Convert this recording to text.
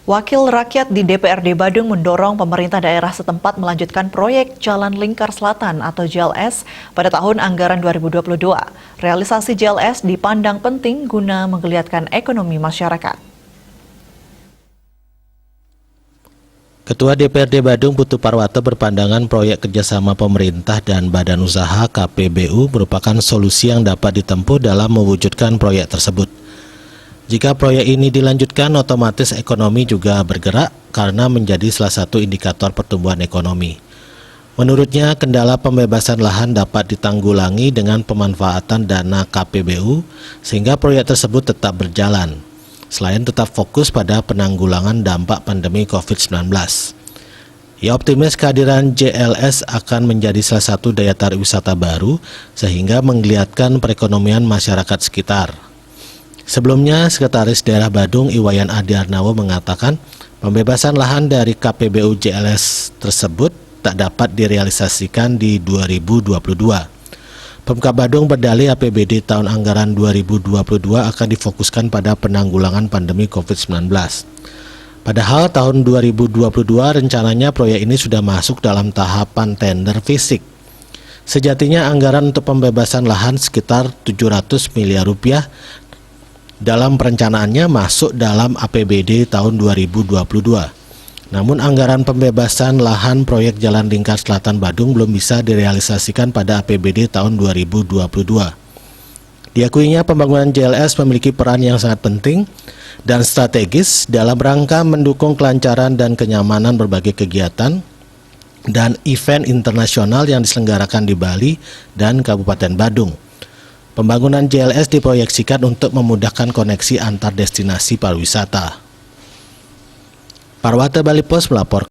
Wakil rakyat di DPRD Badung mendorong pemerintah daerah setempat melanjutkan proyek Jalan Lingkar Selatan atau JLS pada tahun anggaran 2022. Realisasi JLS dipandang penting guna menggeliatkan ekonomi masyarakat. Ketua DPRD Badung Putu Parwato berpandangan proyek kerjasama pemerintah dan badan usaha KPBU merupakan solusi yang dapat ditempuh dalam mewujudkan proyek tersebut. Jika proyek ini dilanjutkan, otomatis ekonomi juga bergerak karena menjadi salah satu indikator pertumbuhan ekonomi. Menurutnya, kendala pembebasan lahan dapat ditanggulangi dengan pemanfaatan dana KPBU sehingga proyek tersebut tetap berjalan, selain tetap fokus pada penanggulangan dampak pandemi COVID-19. Ia optimis kehadiran JLS akan menjadi salah satu daya tarik wisata baru sehingga menggeliatkan perekonomian masyarakat sekitar. Sebelumnya, Sekretaris Daerah Badung Iwayan Adi Arnawo mengatakan pembebasan lahan dari KPBU JLS tersebut tak dapat direalisasikan di 2022. Pemkab Badung berdalih APBD tahun anggaran 2022 akan difokuskan pada penanggulangan pandemi COVID-19. Padahal tahun 2022 rencananya proyek ini sudah masuk dalam tahapan tender fisik. Sejatinya anggaran untuk pembebasan lahan sekitar 700 miliar rupiah dalam perencanaannya masuk dalam APBD tahun 2022. Namun anggaran pembebasan lahan proyek Jalan Lingkar Selatan Badung belum bisa direalisasikan pada APBD tahun 2022. Diakuinya pembangunan JLS memiliki peran yang sangat penting dan strategis dalam rangka mendukung kelancaran dan kenyamanan berbagai kegiatan dan event internasional yang diselenggarakan di Bali dan Kabupaten Badung. Pembangunan JLS diproyeksikan untuk memudahkan koneksi antar destinasi pariwisata. Parwato Bali Pos melaporkan.